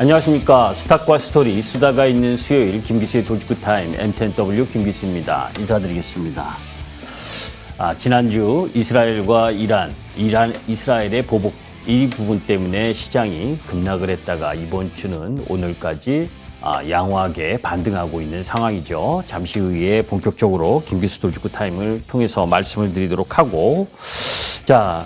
안녕하십니까. 스탁과 스토리, 수다가 있는 수요일 김기수의 돌직구타임 M10W 김기수입니다. 인사드리겠습니다. 지난주 이스라엘과 이스라엘의 보복 이 부분 때문에 시장이 급락을 했다가 이번 주는 오늘까지 양호하게 반등하고 있는 상황이죠. 잠시 후에 본격적으로 김기수 돌직구타임을 통해서 말씀을 드리도록 하고, 자,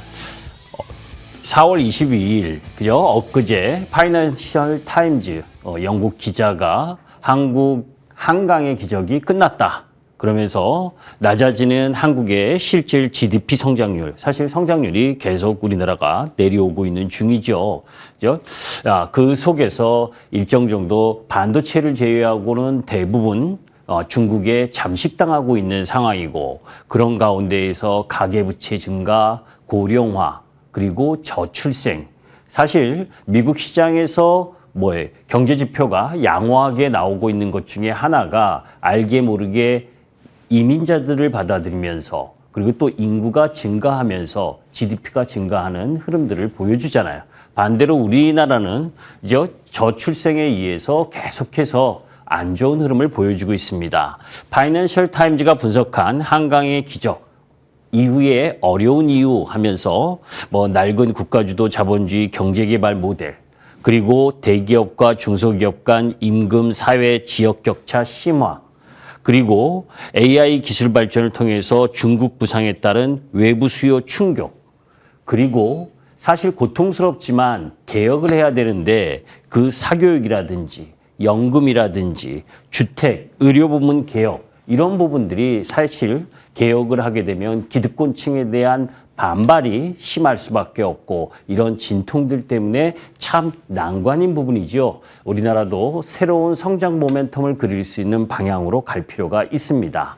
4월 22일, 그죠? 엊그제 파이낸셜 타임즈 영국 기자가 한국 한강의 기적이 끝났다. 그러면서 낮아지는 한국의 실질 GDP 성장률, 사실 성장률이 계속 우리나라가 내려오고 있는 중이죠. 그죠? 그 속에서 일정 정도 반도체를 제외하고는 대부분 중국에 잠식당하고 있는 상황이고, 그런 가운데에서 가계부채 증가, 고령화, 그리고 저출생. 사실 미국 시장에서 경제 지표가 양호하게 나오고 있는 것 중에 하나가 알게 모르게 이민자들을 받아들이면서, 그리고 또 인구가 증가하면서 GDP가 증가하는 흐름들을 보여주잖아요. 반대로 우리나라는 이제 저출생에 의해서 계속해서 안 좋은 흐름을 보여주고 있습니다. 파이낸셜 타임즈가 분석한 한강의 기적, 이후에 어려운 이유 하면서 낡은 국가주도 자본주의 경제개발 모델, 그리고 대기업과 중소기업 간 임금 사회 지역 격차 심화, 그리고 AI 기술 발전을 통해서 중국 부상에 따른 외부 수요 충격, 그리고 사실 고통스럽지만 개혁을 해야 되는데 그 사교육이라든지 연금이라든지 주택, 의료 부문 개혁, 이런 부분들이 사실 개혁을 하게 되면 기득권층에 대한 반발이 심할 수밖에 없고, 이런 진통들 때문에 참 난관인 부분이죠. 우리나라도 새로운 성장 모멘텀을 그릴 수 있는 방향으로 갈 필요가 있습니다.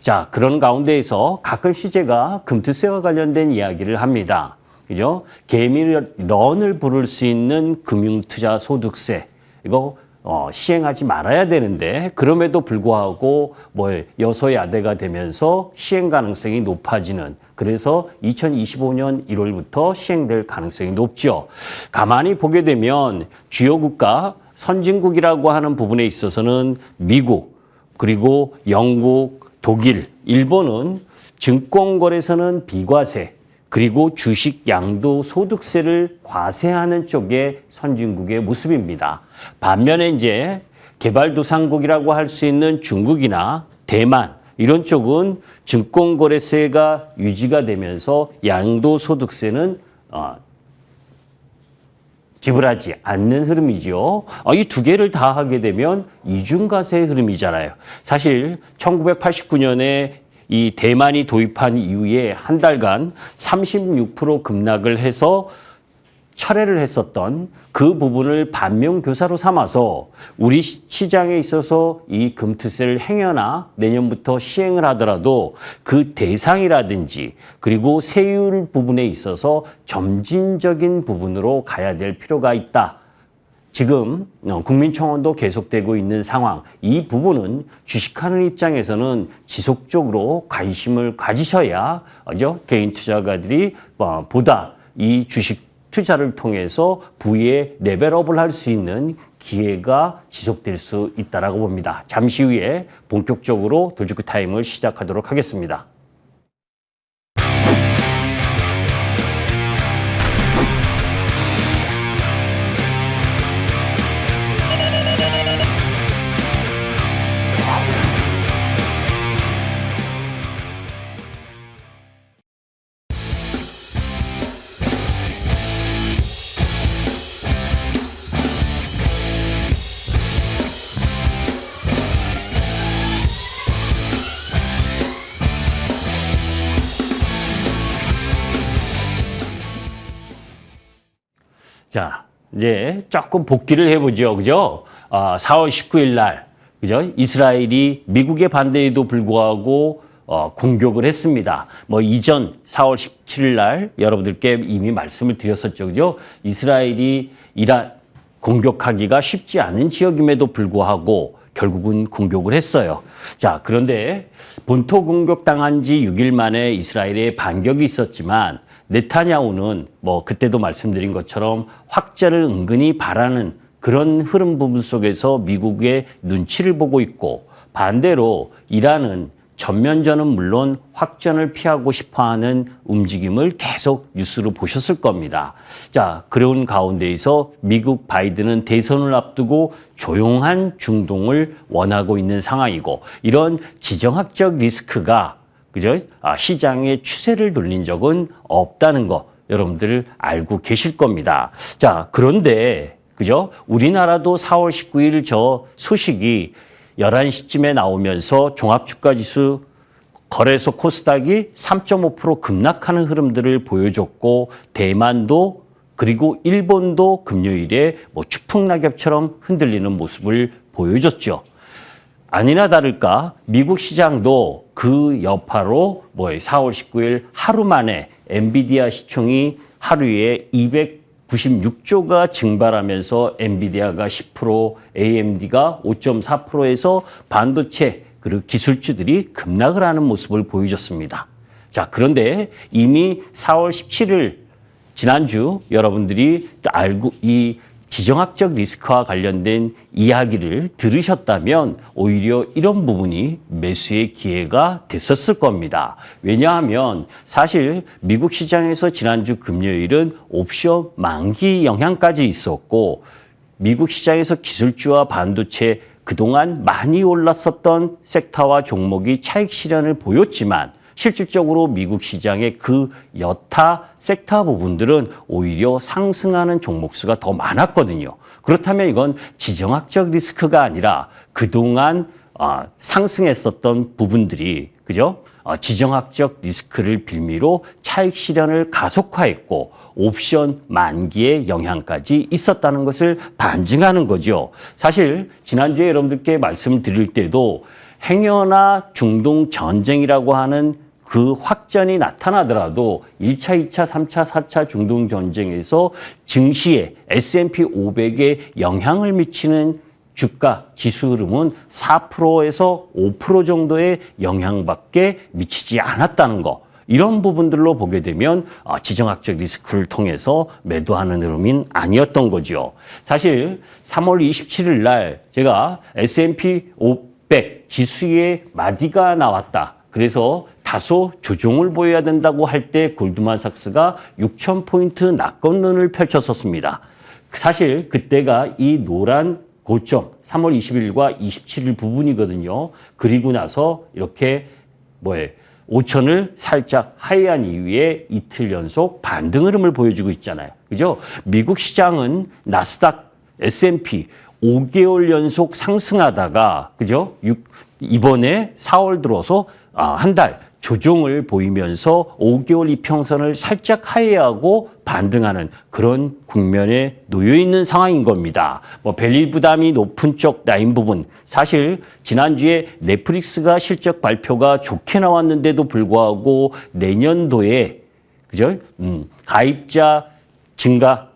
자, 그런 가운데에서 가끔씩 제가 금투세와 관련된 이야기를 합니다. 그죠? 개미런을 부를 수 있는 금융투자 소득세, 이거 시행하지 말아야 되는데, 그럼에도 불구하고 여소야대가 되면서 시행 가능성이 높아지는, 그래서 2025년 1월부터 시행될 가능성이 높죠. 가만히 보게 되면 주요 국가, 선진국이라고 하는 부분에 있어서는 미국, 그리고 영국, 독일, 일본은 증권거래소는 비과세, 그리고 주식 양도소득세를 과세하는 쪽의 선진국의 모습입니다. 반면에 이제 개발도상국이라고 할 수 있는 중국이나 대만, 이런 쪽은 증권거래세가 유지가 되면서 양도소득세는 지불하지 않는 흐름이죠. 이 두 개를 다 하게 되면 이중과세의 흐름이잖아요. 사실 1989년에 이 대만이 도입한 이후에 한 달간 36% 급락을 해서 철회를 했었던 그 부분을 반면교사로 삼아서 우리 시장에 있어서 이 금투세를 행여나 내년부터 시행을 하더라도 그 대상이라든지 그리고 세율 부분에 있어서 점진적인 부분으로 가야 될 필요가 있다. 지금 국민청원도 계속되고 있는 상황, 이 부분은 주식하는 입장에서는 지속적으로 관심을 가지셔야 개인 투자가들이 보다 이 주식 투자를 통해서 부의 레벨업을 할 수 있는 기회가 지속될 수 있다고 봅니다. 잠시 후에 본격적으로 돌직구 타임을 시작하도록 하겠습니다. 자, 이제 조금 복귀를 해보죠. 그죠? 4월 19일 날, 그죠? 이스라엘이 미국의 반대에도 불구하고 공격을 했습니다. 이전 4월 17일 날 여러분들께 이미 말씀을 드렸었죠. 그죠? 이스라엘이 이란 공격하기가 쉽지 않은 지역임에도 불구하고 결국은 공격을 했어요. 자, 그런데 본토 공격당한 지 6일 만에 이스라엘의 반격이 있었지만 네타냐후는 그때도 말씀드린 것처럼 확전을 은근히 바라는 그런 흐름 부분 속에서 미국의 눈치를 보고 있고, 반대로 이란은 전면전은 물론 확전을 피하고 싶어하는 움직임을 계속 뉴스로 보셨을 겁니다. 자, 그런 가운데에서 미국 바이든은 대선을 앞두고 조용한 중동을 원하고 있는 상황이고, 이런 지정학적 리스크가 그죠? 시장의 추세를 돌린 적은 없다는 거 여러분들 알고 계실 겁니다. 자, 그런데 그죠? 우리나라도 4월 19일 저 소식이 11시쯤에 나오면서 종합주가지수 거래소 코스닥이 3.5% 급락하는 흐름들을 보여줬고, 대만도 그리고 일본도 금요일에 뭐 추풍낙엽처럼 흔들리는 모습을 보여줬죠. 아니나 다를까 미국 시장도 그 여파로 4월 19일 하루 만에 엔비디아 시총이 하루에 296조가 증발하면서 엔비디아가 10%, AMD가 5.4%에서 반도체 그리고 기술주들이 급락을 하는 모습을 보여줬습니다. 자, 그런데 이미 4월 17일 지난주 여러분들이 알고 이 지정학적 리스크와 관련된 이야기를 들으셨다면 오히려 이런 부분이 매수의 기회가 됐었을 겁니다. 왜냐하면 사실 미국 시장에서 지난주 금요일은 옵션 만기 영향까지 있었고, 미국 시장에서 기술주와 반도체 그동안 많이 올랐었던 섹터와 종목이 차익 실현을 보였지만, 실질적으로 미국 시장의 그 여타 섹터 부분들은 오히려 상승하는 종목 수가 더 많았거든요. 그렇다면 이건 지정학적 리스크가 아니라 그동안 상승했었던 부분들이 그죠? 지정학적 리스크를 빌미로 차익 실현을 가속화했고 옵션 만기의 영향까지 있었다는 것을 반증하는 거죠. 사실 지난주에 여러분들께 말씀을 드릴 때도 행여나 중동 전쟁이라고 하는 그 확전이 나타나더라도 1차, 2차, 3차, 4차 중동 전쟁에서 증시에 S&P 500에 영향을 미치는 주가 지수 흐름은 4%에서 5% 정도의 영향밖에 미치지 않았다는 거. 이런 부분들로 보게 되면 지정학적 리스크를 통해서 매도하는 흐름은 아니었던 거죠. 사실 3월 27일 날 제가 S&P 500 지수의 마디가 나왔다. 그래서 다소 조정을 보여야 된다고 할 때 골드만삭스가 6,000포인트 낙검론을 펼쳤었습니다. 사실 그때가 이 노란 고점 3월 20일과 27일 부분이거든요. 그리고 나서 이렇게 5천을 살짝 하회한 이후에 이틀 연속 반등 흐름을 보여주고 있잖아요. 그죠? 미국 시장은 나스닥, S&P 5개월 연속 상승하다가 그죠? 이번에 4월 들어서 한 달 조정을 보이면서 5개월 이평선을 살짝 하회하고 반등하는 그런 국면에 놓여 있는 상황인 겁니다. 밸류 부담이 높은 쪽 라인 부분, 사실 지난주에 넷플릭스가 실적 발표가 좋게 나왔는데도 불구하고 내년도에 그죠? 가입자 증가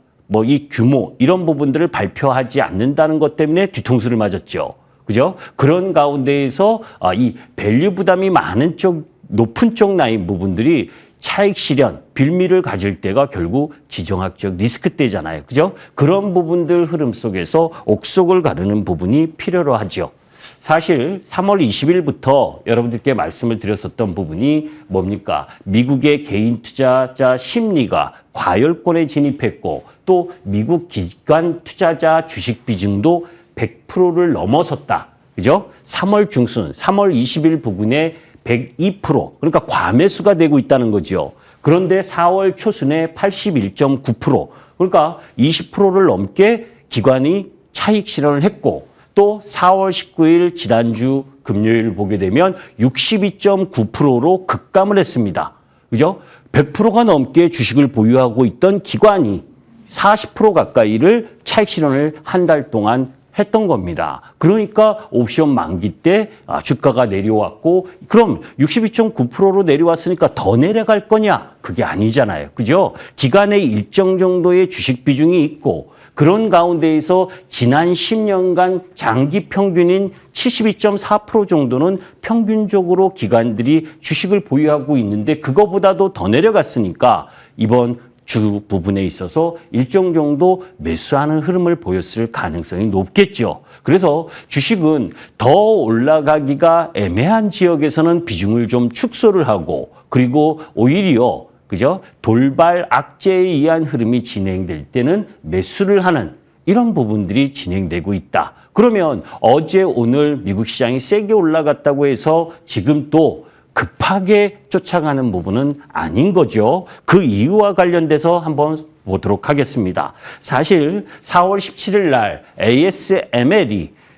이 규모 이런 부분들을 발표하지 않는다는 것 때문에 뒤통수를 맞았죠. 그죠? 그런 가운데에서 이 밸류 부담이 많은 쪽, 높은 쪽 라인 부분들이 차익 실현, 빌미를 가질 때가 결국 지정학적 리스크 때잖아요. 그죠? 그런 부분들 흐름 속에서 옥석을 가르는 부분이 필요로 하죠. 사실 3월 20일부터 여러분들께 말씀을 드렸었던 부분이 뭡니까? 미국의 개인 투자자 심리가 과열권에 진입했고 또 미국 기관 투자자 주식 비중도 100%를 넘어섰다. 그죠? 3월 중순, 3월 20일 부근에 102%, 그러니까 과매수가 되고 있다는 거죠. 그런데 4월 초순에 81.9%, 그러니까 20%를 넘게 기관이 차익 실현을 했고 또 4월 19일 지난주 금요일 보게 되면 62.9%로 급감을 했습니다. 그죠? 100%가 넘게 주식을 보유하고 있던 기관이 40% 가까이를 차익 실현을 한 달 동안 했던 겁니다. 그러니까 옵션 만기 때 주가가 내려왔고 그럼 62.9%로 내려왔으니까 더 내려갈 거냐? 그게 아니잖아요. 그죠? 기간에 일정 정도의 주식 비중이 있고 그런 가운데에서 지난 10년간 장기 평균인 72.4% 정도는 평균적으로 기관들이 주식을 보유하고 있는데 그거보다도 더 내려갔으니까 이번 주 부분에 있어서 일정 정도 매수하는 흐름을 보였을 가능성이 높겠죠. 그래서 주식은 더 올라가기가 애매한 지역에서는 비중을 좀 축소를 하고 그리고 오히려 그죠? 돌발 악재에 의한 흐름이 진행될 때는 매수를 하는 이런 부분들이 진행되고 있다. 그러면 어제 오늘 미국 시장이 세게 올라갔다고 해서 지금 또 급하게 쫓아가는 부분은 아닌 거죠. 그 이유와 관련돼서 한번 보도록 하겠습니다. 사실 4월 17일 날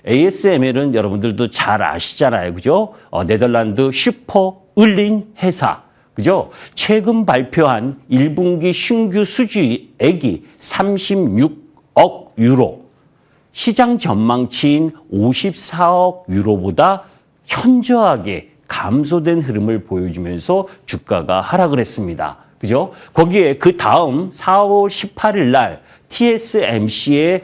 ASML은 여러분들도 잘 아시잖아요. 그죠? 네덜란드 슈퍼 을린 회사. 그죠? 최근 발표한 1분기 신규 수주액이 36억 유로. 시장 전망치인 54억 유로보다 현저하게 감소된 흐름을 보여주면서 주가가 하락을 했습니다. 그죠? 거기에 그 다음 4월 18일 날 TSMC의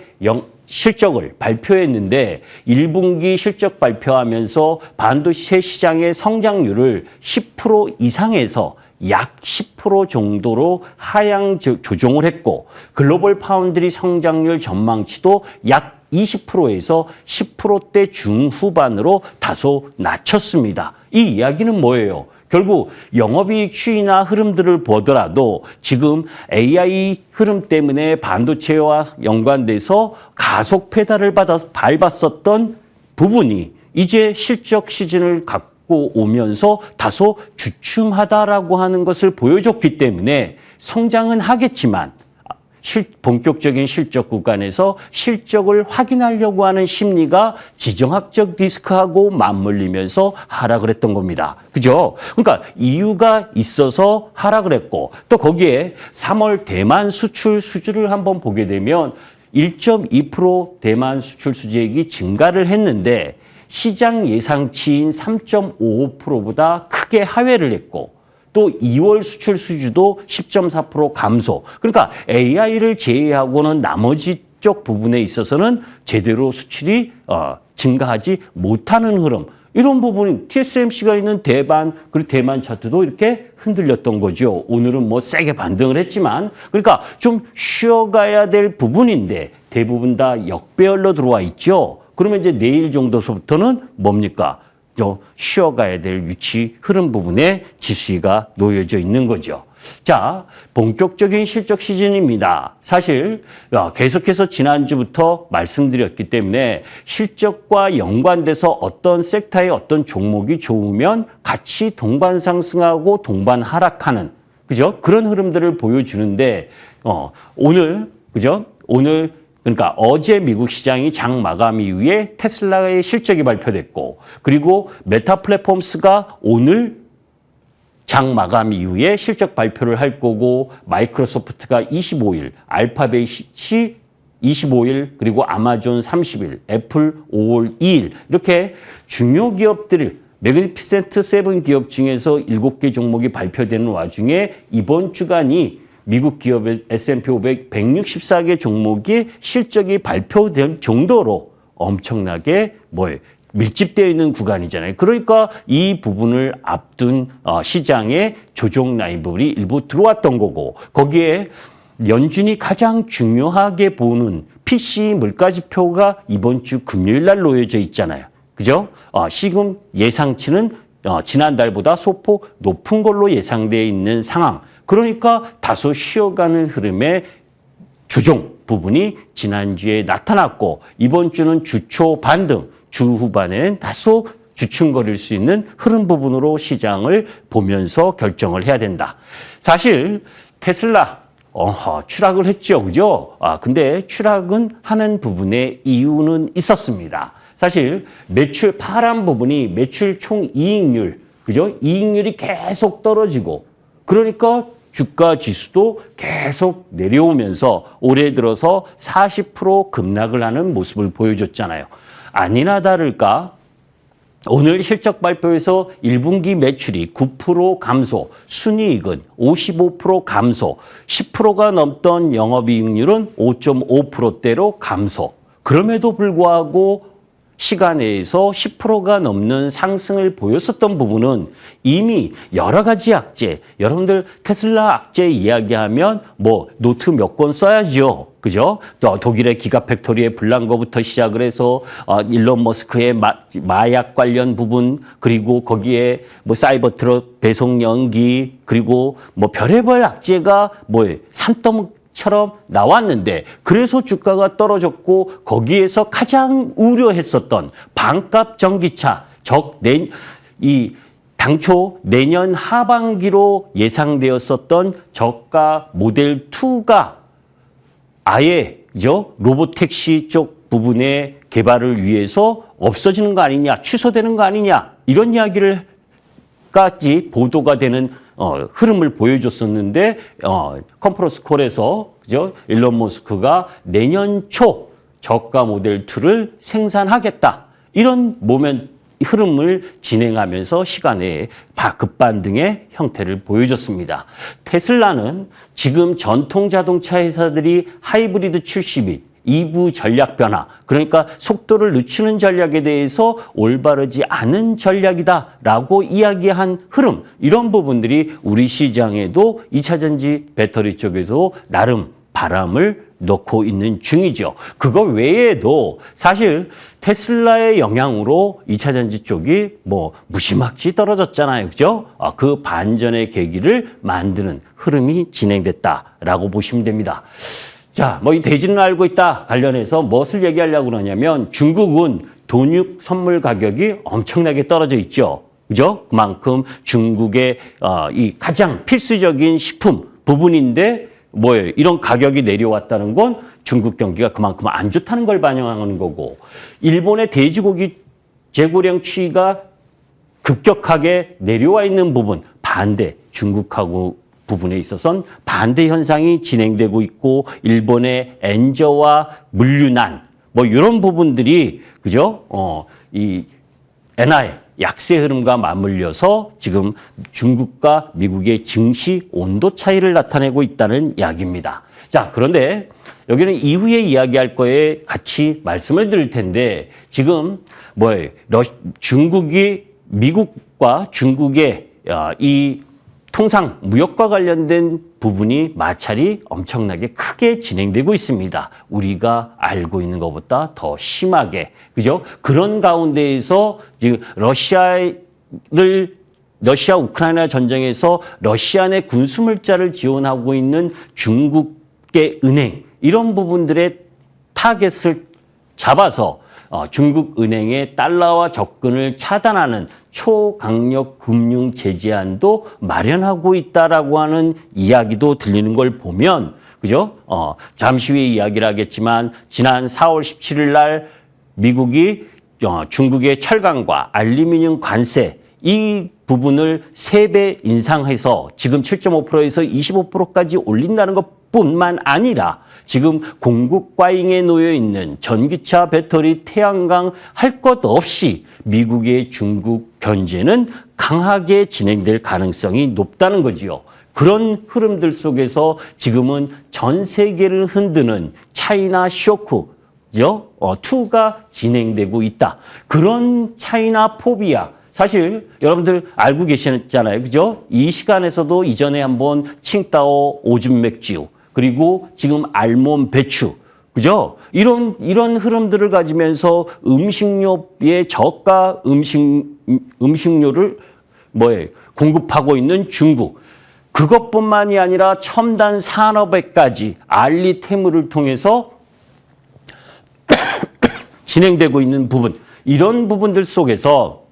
실적을 발표했는데 1분기 실적 발표하면서 반도체 시장의 성장률을 10% 이상에서 약 10% 정도로 하향 조정을 했고 글로벌 파운드리 성장률 전망치도 약 20%에서 10%대 중후반으로 다소 낮췄습니다. 이 이야기는 뭐예요? 결국 영업이익 추이나 흐름들을 보더라도 지금 AI 흐름 때문에 반도체와 연관돼서 가속 페달을 밟았었던 부분이 이제 실적 시즌을 갖고 오면서 다소 주춤하다라고 하는 것을 보여줬기 때문에 성장은 하겠지만 본격적인 실적 구간에서 실적을 확인하려고 하는 심리가 지정학적 리스크하고 맞물리면서 하락을 했던 겁니다. 그죠? 그러니까 이유가 있어서 하락을 했고 또 거기에 3월 대만 수출 수주를 한번 보게 되면 1.2% 대만 수출 수주액이 증가를 했는데 시장 예상치인 3.55%보다 크게 하회를 했고 또 2월 수출 수주도 10.4% 감소. 그러니까 AI를 제외하고는 나머지 쪽 부분에 있어서는 제대로 수출이 증가하지 못하는 흐름. 이런 부분이 TSMC가 있는 그리고 대만 차트도 이렇게 흔들렸던 거죠. 오늘은 뭐 세게 반등을 했지만 그러니까 좀 쉬어가야 될 부분인데 대부분 다 역배열로 들어와 있죠. 그러면 이제 내일 정도서부터는 뭡니까? 쉬어가야 될 위치 흐름 부분에 지수가 놓여져 있는 거죠. 자, 본격적인 실적 시즌입니다. 사실 계속해서 지난주부터 말씀드렸기 때문에 실적과 연관돼서 어떤 섹터의 어떤 종목이 좋으면 같이 동반 상승하고 동반 하락하는 그죠? 그런 흐름들을 보여주는데 오늘 그죠? 그러니까 어제 미국 시장이 장 마감 이후에 테슬라의 실적이 발표됐고 그리고 메타 플랫폼스가 오늘 장 마감 이후에 실적 발표를 할 거고 마이크로소프트가 25일, 알파벳이 25일, 그리고 아마존 30일, 애플 5월 2일 이렇게 중요 기업들을 매그니피센트 세븐 기업 중에서 7개 종목이 발표되는 와중에 이번 주간이 미국 기업의 S&P 500 164개 종목이 실적이 발표될 정도로 엄청나게 밀집되어 있는 구간이잖아요. 그러니까 이 부분을 앞둔 시장의 조정 라인들이 일부 들어왔던 거고 거기에 연준이 가장 중요하게 보는 PCE 물가지표가 이번 주 금요일 날 놓여져 있잖아요. 그죠? 지금 예상치는 지난달보다 소폭 높은 걸로 예상되어 있는 상황. 그러니까 다소 쉬어가는 흐름의 조정 부분이 지난주에 나타났고 이번 주는 주초 반등, 주 후반에는 다소 주춤거릴 수 있는 흐름 부분으로 시장을 보면서 결정을 해야 된다. 사실 테슬라 추락을 했죠. 그죠? 근데 추락은 하는 부분에 이유는 있었습니다. 사실 매출 파란 부분이 매출 총 이익률, 그죠? 이익률이 계속 떨어지고 그러니까 주가 지수도 계속 내려오면서 올해 들어서 40% 급락을 하는 모습을 보여줬잖아요. 아니나 다를까 오늘 실적 발표에서 1분기 매출이 9% 감소, 순이익은 55% 감소, 10%가 넘던 영업이익률은 5.5%대로 감소. 그럼에도 불구하고 시간에서 10%가 넘는 상승을 보였었던 부분은 이미 여러 가지 악재, 여러분들 테슬라 악재 이야기하면 뭐 노트 몇 권 써야죠. 그죠? 또 독일의 기가팩토리에 불난 거부터 시작을 해서 일론 머스크의 마약 관련 부분, 그리고 거기에 뭐 사이버 트럭 배송 연기, 그리고 뭐 별의별 악재가 뭐 산더미처럼 나왔는데, 그래서 주가가 떨어졌고, 거기에서 가장 우려했었던 반값 전기차, 당초 내년 하반기로 예상되었었던 저가 모델 2가 아예 로보택시 쪽 부분의 개발을 위해서 없어지는 거 아니냐, 취소되는 거 아니냐, 이런 이야기를까지 보도가 되는 흐름을 보여줬었는데, 컨퍼런스 콜에서 일론 머스크가 내년 초 저가 모델 2를 생산하겠다, 이런 흐름을 진행하면서 시간에 급반등의 형태를 보여줬습니다. 테슬라는 지금 전통 자동차 회사들이 하이브리드 출시 및 EV 전략 변화, 그러니까 속도를 늦추는 전략에 대해서 올바르지 않은 전략이다라고 이야기한 흐름, 이런 부분들이 우리 시장에도 2차 전지 배터리 쪽에서 나름 바람을 넣고 있는 중이죠. 그거 외에도 사실 테슬라의 영향으로 2차 전지 쪽이 뭐 무지막지 떨어졌잖아요. 그죠? 그 반전의 계기를 만드는 흐름이 진행됐다라고 보시면 됩니다. 자, 뭐 이 대지는 알고 있다 관련해서 무엇을 얘기하려고 그러냐면, 중국은 돈육 선물 가격이 엄청나게 떨어져 있죠. 그죠? 그만큼 중국의 이 가장 필수적인 식품 부분인데, 뭐예요? 이런 가격이 내려왔다는 건 중국 경기가 그만큼 안 좋다는 걸 반영하는 거고, 일본의 돼지고기 재고량 추이가 급격하게 내려와 있는 부분, 반대, 중국하고 부분에 있어서는 반대 현상이 진행되고 있고, 일본의 엔저와 물류난, 뭐 이런 부분들이, 그죠? 이 엔화의 약세 흐름과 맞물려서 지금 중국과 미국의 증시 온도 차이를 나타내고 있다는 이야기입니다. 자, 그런데 여기는 이후에 이야기할 거에 같이 말씀을 드릴 텐데, 지금 중국이 미국과 중국의 이 통상 무역과 관련된 부분이 마찰이 엄청나게 크게 진행되고 있습니다. 우리가 알고 있는 것보다 더 심하게, 그죠? 그런 가운데에서 지금 러시아 우크라이나 전쟁에서 러시아 내 군수물자를 지원하고 있는 중국의 은행, 이런 부분들의 타겟을 잡아서 중국 은행의 달러와 접근을 차단하는 초강력 금융 제재안도 마련하고 있다라고 하는 이야기도 들리는 걸 보면, 그죠? 잠시 후에 이야기를 하겠지만, 지난 4월 17일 날 미국이 중국의 철강과 알루미늄 관세, 이 부분을 3배 인상해서 지금 7.5%에서 25%까지 올린다는 것뿐만 아니라, 지금 공급 과잉에 놓여 있는 전기차, 배터리, 태양광 할 것 없이 미국의 중국 견제는 강하게 진행될 가능성이 높다는 거지요. 그런 흐름들 속에서 지금은 전 세계를 흔드는 차이나 쇼크, 죠? 2가 진행되고 있다. 그런 차이나 포비아, 사실 여러분들 알고 계시잖아요. 그죠? 이 시간에서도 이전에 한번 칭따오 오줌 맥주, 그리고 지금 알몬 배추, 그죠? 이런 흐름들을 가지면서 음식료의 저가 음식료를 공급하고 있는 중국. 그것뿐만이 아니라 첨단 산업에까지 알리테무를 통해서 진행되고 있는 부분. 이런 부분들 속에서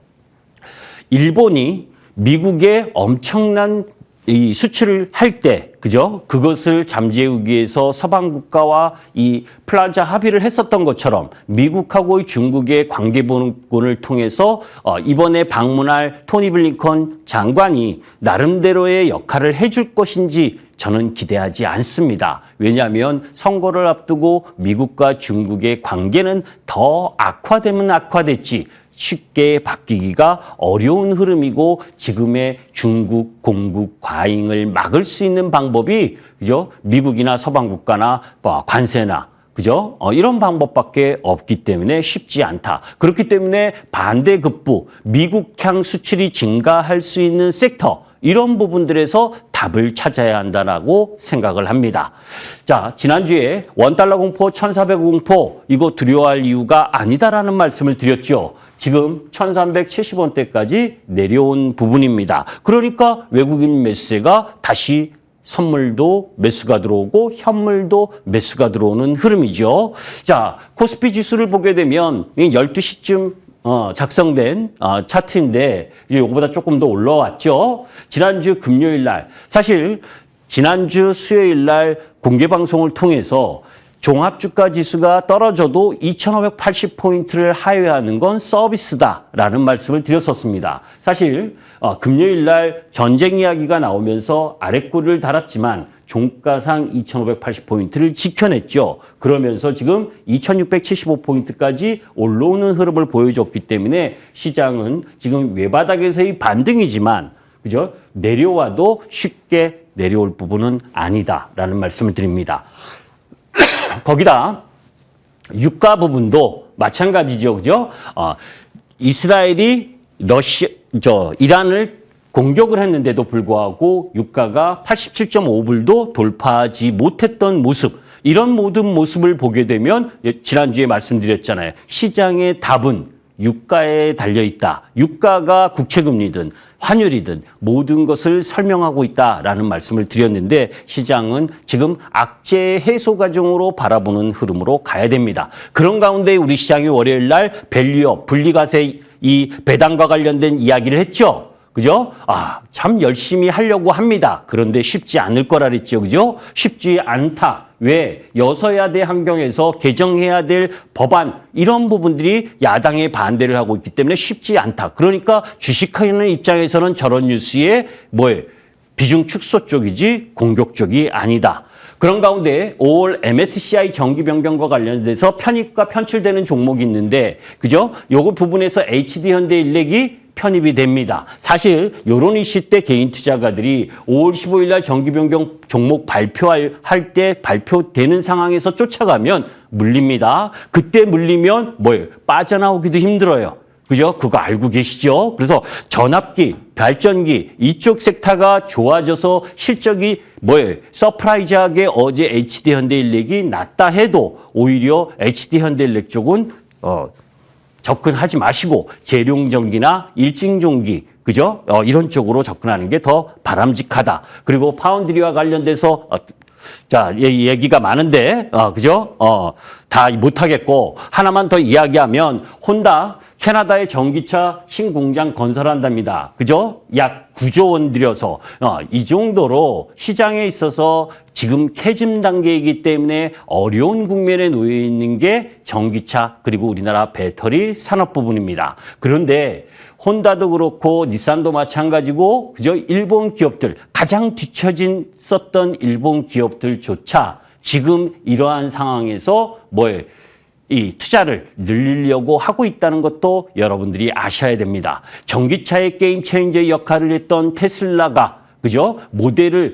일본이 미국에 엄청난 이 수출을 할 때, 그죠? 그것을 잠재우기 위해서 서방 국가와 이 플라자 합의를 했었던 것처럼 미국하고 중국의 관계본권을 통해서 이번에 방문할 토니 블링컨 장관이 나름대로의 역할을 해줄 것인지 저는 기대하지 않습니다. 왜냐하면 선거를 앞두고 미국과 중국의 관계는 더 악화되면 악화됐지 쉽게 바뀌기가 어려운 흐름이고, 지금의 중국 공급 과잉을 막을 수 있는 방법이, 그죠? 미국이나 서방 국가나 관세나 그죠? 이런 방법밖에 없기 때문에 쉽지 않다. 그렇기 때문에 반대급부, 미국향 수출이 증가할 수 있는 섹터, 이런 부분들에서 답을 찾아야 한다라고 생각을 합니다. 자, 지난주에 원달러 공포, 1,400 공포, 이거 두려워할 이유가 아니다라는 말씀을 드렸죠. 지금 1,370원대까지 내려온 부분입니다. 그러니까 외국인 매수세가 다시 선물도 매수가 들어오고 현물도 매수가 들어오는 흐름이죠. 자, 코스피 지수를 보게 되면 12시쯤 작성된 차트인데 이거보다 조금 더 올라왔죠. 지난주 금요일 날, 사실 지난주 수요일 날 공개 방송을 통해서 종합주가 지수가 떨어져도 2,580포인트를 하회하는 건 서비스다라는 말씀을 드렸었습니다. 사실 금요일 날 전쟁 이야기가 나오면서 아랫골을 달았지만 종가상 2,580포인트를 지켜냈죠. 그러면서 지금 2,675포인트까지 올라오는 흐름을 보여줬기 때문에 시장은 지금 외바닥에서의 반등이지만, 그죠? 내려와도 쉽게 내려올 부분은 아니다라는 말씀을 드립니다. 거기다 유가 부분도 마찬가지죠, 그죠? 이스라엘이 이란을 공격을 했는데도 불구하고 유가가 87.5불도 돌파하지 못했던 모습, 이런 모든 모습을 보게 되면 지난주에 말씀드렸잖아요. 시장의 답은 유가에 달려있다. 유가가 국채금리든 환율이든 모든 것을 설명하고 있다라는 말씀을 드렸는데 시장은 지금 악재 해소 과정으로 바라보는 흐름으로 가야 됩니다. 그런 가운데 우리 시장이 월요일 날 밸류업, 분리과세 이 배당과 관련된 이야기를 했죠. 그죠? 참 열심히 하려고 합니다. 그런데 쉽지 않을 거라 그랬죠. 그죠? 쉽지 않다. 왜? 여서야대 환경에서 개정해야 될 법안, 이런 부분들이 야당의 반대를 하고 있기 때문에 쉽지 않다. 그러니까 주식하는 입장에서는 저런 뉴스에 비중 축소 쪽이지 공격 쪽이 아니다. 그런 가운데 5월 MSCI 정기 변경과 관련돼서 편입과 편출되는 종목이 있는데, 그죠? 요거 부분에서 HD현대일렉이 편입이 됩니다. 사실 이런 이슈 때 개인 투자가들이 5월 15일 날 정기 변경 종목 발표할 때 발표되는 상황에서 쫓아가면 물립니다. 그때 물리면 빠져나오기도 힘들어요. 그죠? 그거 알고 계시죠? 그래서 전압기, 발전기 이쪽 섹터가 좋아져서 실적이 서프라이즈하게 어제 HD현대일렉이 낮다 해도 오히려 HD현대일렉 쪽은 접근하지 마시고 재룡전기나 일징전기, 그죠? 이런 쪽으로 접근하는 게 더 바람직하다. 그리고 파운드리와 관련돼서 얘기가 많은데 그죠? 다 못하겠고 하나만 더 이야기하면 혼다 캐나다의 전기차 신공장 건설한답니다. 그죠? 약 9조 원 들여서 이 정도로 시장에 있어서 지금 캐즘 단계이기 때문에 어려운 국면에 놓여 있는 게 전기차 그리고 우리나라 배터리 산업 부분입니다. 그런데 혼다도 그렇고 닛산도 마찬가지고 그죠? 일본 기업들 가장 뒤처진 썼던 일본 기업들조차 지금 이러한 상황에서 이 투자를 늘리려고 하고 있다는 것도 여러분들이 아셔야 됩니다. 전기차의 게임 체인저 역할을 했던 테슬라가 그죠?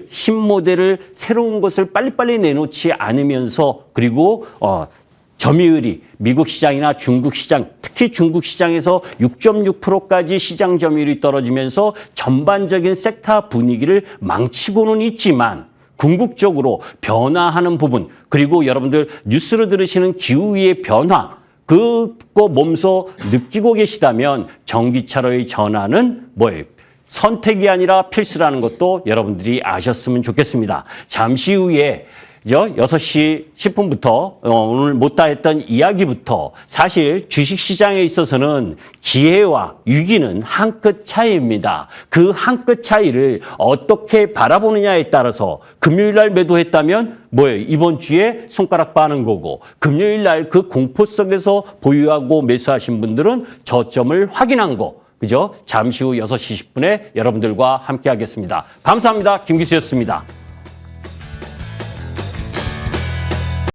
신모델을 새로운 것을 빨리빨리 내놓지 않으면서 그리고 점유율이 미국 시장이나 중국 시장, 특히 중국 시장에서 6.6%까지 시장 점유율이 떨어지면서 전반적인 섹터 분위기를 망치고는 있지만 궁극적으로 변화하는 부분, 그리고 여러분들 뉴스로 들으시는 기후위의 변화, 그거 몸소 느끼고 계시다면 전기차로의 전환은 선택이 아니라 필수라는 것도 여러분들이 아셨으면 좋겠습니다. 잠시 후에 6시 10분부터 오늘 못다 했던 이야기부터 사실 주식시장에 있어서는 기회와 위기는 한 끗 차이입니다. 그 한 끗 차이를 어떻게 바라보느냐에 따라서 금요일 날 매도했다면 이번 주에 손가락 빠는 거고 금요일 날 그 공포 속에서 보유하고 매수하신 분들은 저점을 확인한 거. 그죠? 잠시 후 6시 10분에 여러분들과 함께 하겠습니다. 감사합니다. 김기수였습니다.